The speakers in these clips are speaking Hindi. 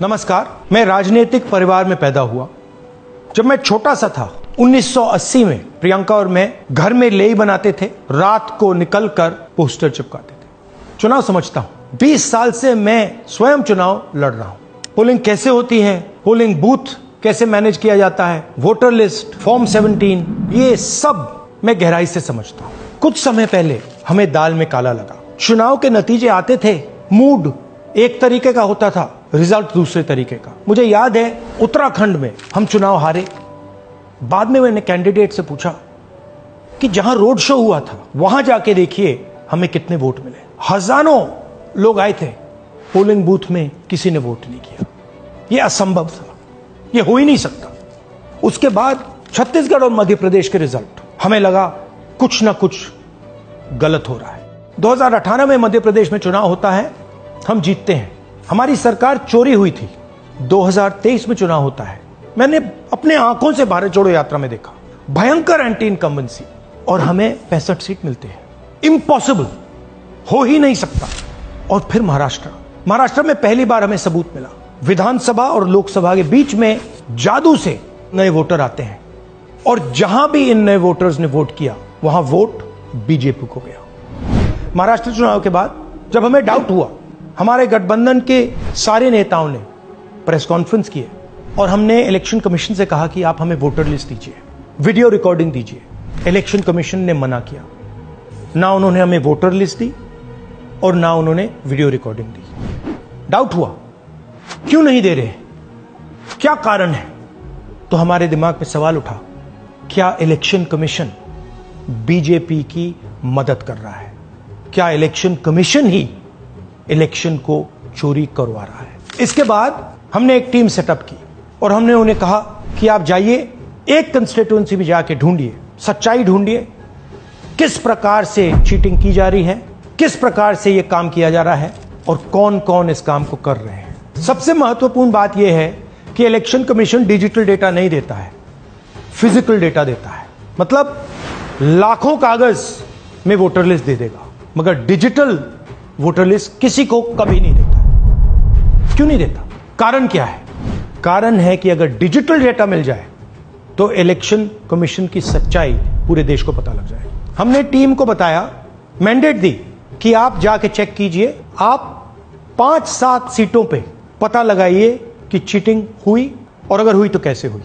नमस्कार। मैं राजनीतिक परिवार में पैदा हुआ। जब मैं छोटा सा था 1980 में प्रियंका और मैं घर में लेई बनाते थे, रात को निकलकर पोस्टर चिपकाते थे। चुनाव समझता हूं। 20 साल से मैं स्वयं चुनाव लड़ रहा हूं। पोलिंग कैसे होती है, पोलिंग बूथ कैसे मैनेज किया जाता है, वोटर लिस्ट, फॉर्म 17, ये सब मैं गहराई से समझता हूं। कुछ समय पहले हमें दाल में काला लगा। चुनाव के नतीजे आते थे, मूड एक तरीके का होता था, रिजल्ट दूसरे तरीके का। मुझे याद है उत्तराखंड में हम चुनाव हारे। बाद में मैंने कैंडिडेट से पूछा कि जहां रोड शो हुआ था वहां जाके देखिए हमें कितने वोट मिले। हजारों लोग आए थे, पोलिंग बूथ में किसी ने वोट नहीं किया। यह असंभव था, यह हो ही नहीं सकता। उसके बाद छत्तीसगढ़ और मध्य प्रदेश के रिजल्ट, हमें लगा कुछ ना कुछ गलत हो रहा है। 2018 में मध्य प्रदेश में चुनाव होता है, हम जीतते हैं। हमारी सरकार चोरी हुई थी। 2023 में चुनाव होता है, मैंने अपने आंखों से भारत जोड़ो यात्रा में देखा, भयंकर एंटी इनकम्बेंसी, और हमें 65 सीट मिलते हैं। इम्पॉसिबल, हो ही नहीं सकता। और फिर महाराष्ट्र में पहली बार हमें सबूत मिला। विधानसभा और लोकसभा के बीच में जादू से नए वोटर आते हैं, और जहां भी इन नए वोटर्स ने वोट किया वहां वोट बीजेपी को गया। महाराष्ट्र चुनाव के बाद जब हमें डाउट हुआ, हमारे गठबंधन के सारे नेताओं ने प्रेस कॉन्फ्रेंस किए और हमने इलेक्शन कमीशन से कहा कि आप हमें वोटर लिस्ट दीजिए, वीडियो रिकॉर्डिंग दीजिए। इलेक्शन कमीशन ने मना किया। ना उन्होंने हमें वोटर लिस्ट दी और ना उन्होंने वीडियो रिकॉर्डिंग दी। डाउट हुआ, क्यों नहीं दे रहे, क्या कारण है? तो हमारे दिमाग में सवाल उठा, क्या इलेक्शन कमीशन बीजेपी की मदद कर रहा है? क्या इलेक्शन कमीशन ही इलेक्शन को चोरी करवा रहा है? इसके बाद हमने एक टीम सेटअप की और हमने उन्हें कहा कि आप जाइए, एक कंस्टिट्यूएंसी में जाके ढूंढिए, सच्चाई ढूंढिए, किस प्रकार से चीटिंग की जा रही है, किस प्रकार से यह काम किया जा रहा है और कौन कौन इस काम को कर रहे हैं। सबसे महत्वपूर्ण बात यह है कि इलेक्शन कमीशन डिजिटल डेटा नहीं देता है, फिजिकल डेटा देता है। मतलब लाखों कागज में वोटर लिस्ट दे देगा, मगर डिजिटल वोटर लिस्ट किसी को कभी नहीं देता। क्यों नहीं देता? कारण क्या है? कारण है कि अगर डिजिटल डेटा मिल जाए तो इलेक्शन कमीशन की सच्चाई पूरे देश को पता लग जाए। हमने टीम को बताया, मैंडेट दी कि आप जाके चेक कीजिए, आप 5-7 सीटों पे पता लगाइए कि चीटिंग हुई, और अगर हुई तो कैसे हुई।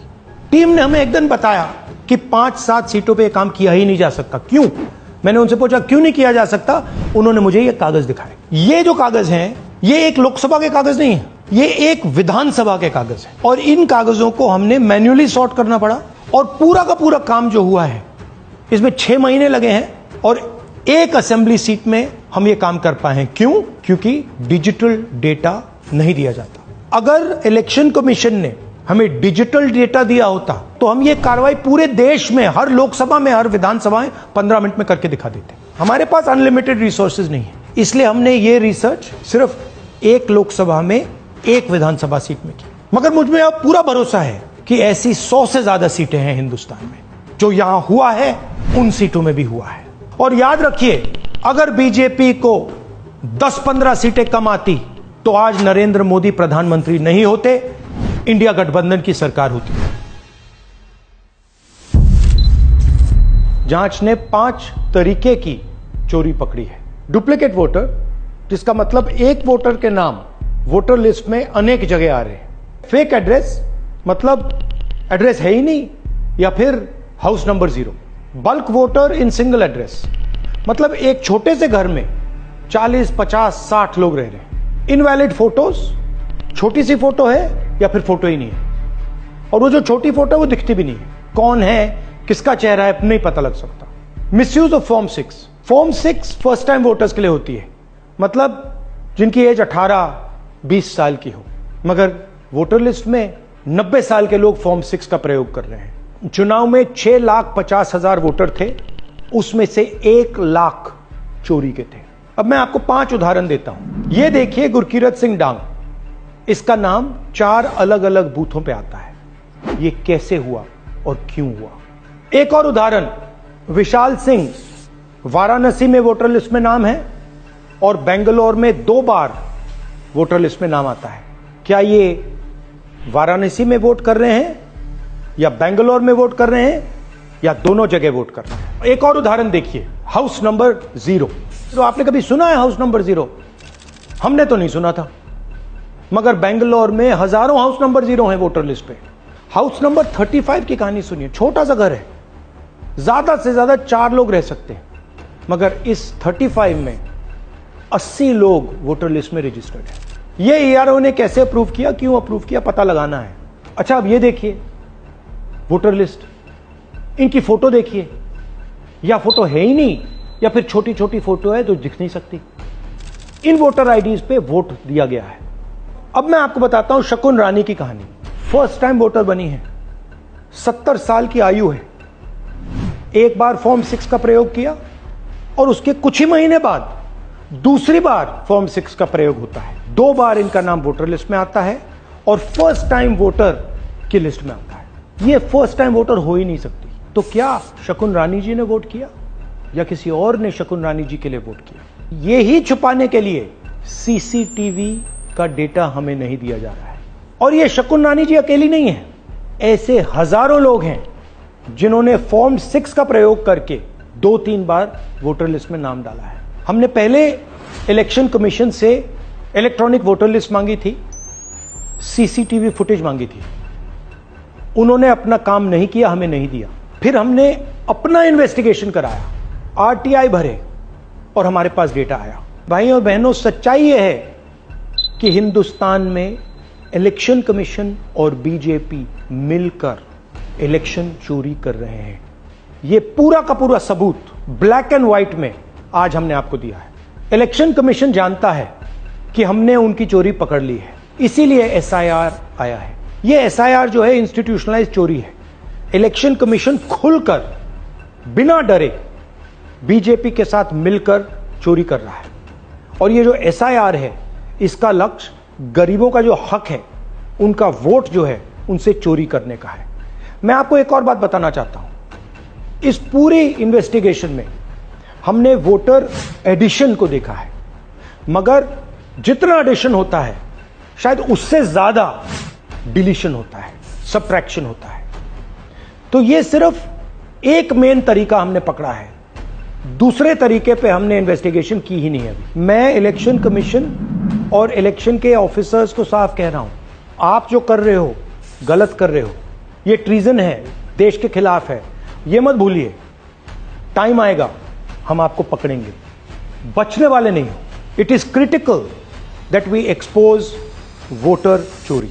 टीम ने हमें एक दिन बताया कि 5-7 सीटों पे काम किया ही नहीं जा सकता। क्यों? मैंने उनसे पूछा क्यों नहीं किया जा सकता। उन्होंने मुझे ये कागज दिखाए। ये जो कागज हैं, ये एक लोकसभा के कागज नहीं है, ये एक विधानसभा के कागज है, और इन कागजों को हमने मैन्युअली सॉर्ट करना पड़ा। और पूरा का पूरा काम जो हुआ है, इसमें 6 महीने लगे हैं, और एक असेंबली सीट में हम ये काम कर पाए हैं। क्यों? क्योंकि डिजिटल डेटा नहीं दिया जाता। अगर इलेक्शन कमीशन ने हमें डिजिटल डेटा दिया होता तो हम ये कार्रवाई पूरे देश में, हर लोकसभा में, हर विधानसभा में 15 मिनट में करके दिखा देते। हमारे पास अनलिमिटेड रिसोर्सेज नहीं है, इसलिए हमने ये रिसर्च सिर्फ एक लोकसभा में, एक विधानसभा सीट में की। मगर मुझ में अब पूरा भरोसा है कि ऐसी 100 से ज्यादा सीटें हैं हिंदुस्तान में। जो यहां हुआ है उन सीटों में भी हुआ है। और याद रखिए, अगर बीजेपी को 10-15 सीटें कम आती तो आज नरेंद्र मोदी प्रधानमंत्री नहीं होते, इंडिया गठबंधन की सरकार होती। जांच ने 5 तरीके की चोरी पकड़ी है। डुप्लीकेट वोटर, जिसका मतलब एक वोटर के नाम वोटर लिस्ट में अनेक जगह आ रहे हैं। फेक एड्रेस, मतलब एड्रेस है ही नहीं, या फिर house number 0। Bulk voter in single address, मतलब एक छोटे से घर में 40, 50, 60 लोग रह रहे हैं। इनवैलिड फोटोज, छोटी सी फोटो है या फिर फोटो ही नहीं है, और वो जो छोटी फोटो है वो दिखती भी नहीं है। कौन है, किसका चेहरा है, नहीं पता लग सकता। Misuse of form 6। Form 6 first time voters के लिए होती है, मतलब जिनकी एज 18-20 साल की हो, मगर वोटर लिस्ट में 90 साल के लोग फॉर्म 6 का प्रयोग कर रहे हैं। चुनाव में 6,50,000 वोटर थे, उसमें से 1 लाख चोरी के थे। अब मैं आपको 5 उदाहरण देता हूं। यह देखिए, गुरकीरत सिंह डांग, इसका नाम 4 अलग अलग बूथों पे आता है। यह कैसे हुआ और क्यों हुआ? एक और उदाहरण, विशाल सिंह, वाराणसी में वोटर लिस्ट में नाम है और बेंगलोर में 2 बार वोटर लिस्ट में नाम आता है। क्या ये वाराणसी में वोट कर रहे हैं या बेंगलोर में वोट कर रहे हैं या दोनों जगह वोट कर रहे हैं। एक और उदाहरण देखिए, हाउस नंबर 0। तो आपने कभी सुना है हाउस नंबर 0? हमने तो नहीं सुना था, मगर बेंगलोर में हजारों हाउस नंबर 0 हैं वोटर लिस्ट पे। हाउस नंबर 35 की कहानी सुनिए। छोटा सा घर है, ज्यादा से ज्यादा 4 लोग रह सकते हैं, मगर इस 35 में 80 लोग वोटर लिस्ट में रजिस्टर्ड है। ये ईआरओ ने कैसे अप्रूव किया, क्यों अप्रूव किया, पता लगाना है। अच्छा, अब ये देखिए वोटर लिस्ट, इनकी फोटो देखिए, या फोटो है ही नहीं या फिर छोटी छोटी फोटो है जो दिख नहीं सकती। इन वोटर आईडीज पे वोट दिया गया है। अब मैं आपको बताता हूं शकुन रानी की कहानी। फर्स्ट टाइम वोटर बनी है, 70 साल की आयु है। एक बार फॉर्म 6 का प्रयोग किया और उसके कुछ ही महीने बाद दूसरी बार फॉर्म 6 का प्रयोग होता है। 2 बार इनका नाम वोटर लिस्ट में आता है और फर्स्ट टाइम वोटर की लिस्ट में आता है। ये फर्स्ट टाइम वोटर हो ही नहीं सकती। तो क्या शकुन रानी जी ने वोट किया या किसी और ने शकुन रानी जी के लिए वोट किया? ये ही छुपाने के लिए सीसीटीवी का डेटा हमें नहीं दिया जा रहा है। और ये शकुन रानी जी अकेली नहीं है, ऐसे हजारों लोग हैं जिन्होंने फॉर्म 6 का प्रयोग करके 2-3 बार वोटर लिस्ट में नाम डाला है। हमने पहले इलेक्शन कमीशन से इलेक्ट्रॉनिक वोटर लिस्ट मांगी थी, सीसीटीवी फुटेज मांगी थी। उन्होंने अपना काम नहीं किया, हमें नहीं दिया। फिर हमने अपना इन्वेस्टिगेशन कराया, आरटीआई भरे और हमारे पास डेटा आया। भाइयों और बहनों, सच्चाई यह है कि हिंदुस्तान में इलेक्शन कमीशन और बीजेपी मिलकर इलेक्शन चोरी कर रहे हैं। यह पूरा का पूरा सबूत ब्लैक एंड व्हाइट में आज हमने आपको दिया है। इलेक्शन कमीशन जानता है कि हमने उनकी चोरी पकड़ ली है, इसीलिए एसआईआर आया है। यह एसआईआर जो है इंस्टीट्यूशनलाइज चोरी है। इलेक्शन कमीशन खुलकर बिना डरे बीजेपी के साथ मिलकर चोरी कर रहा है। और ये जो एसआईआर है, इसका लक्ष्य गरीबों का जो हक है, उनका वोट जो है, उनसे चोरी करने का है। मैं आपको एक और बात बताना चाहता हूं। इस पूरी इन्वेस्टिगेशन में हमने वोटर एडिशन को देखा है, मगर जितना एडिशन होता है शायद उससे ज्यादा डिलीशन होता है, सबट्रैक्शन होता है। तो ये सिर्फ एक मेन तरीका हमने पकड़ा है, दूसरे तरीके पे हमने इन्वेस्टिगेशन की ही नहीं है अभी। मैं इलेक्शन कमीशन और इलेक्शन के ऑफिसर्स को साफ कह रहा हूं, आप जो कर रहे हो गलत कर रहे हो, ये ट्रीजन है, देश के खिलाफ है। ये मत भूलिए, टाइम आएगा हम आपको पकड़ेंगे, बचने वाले नहीं हो। It is critical that we expose voter चोरी।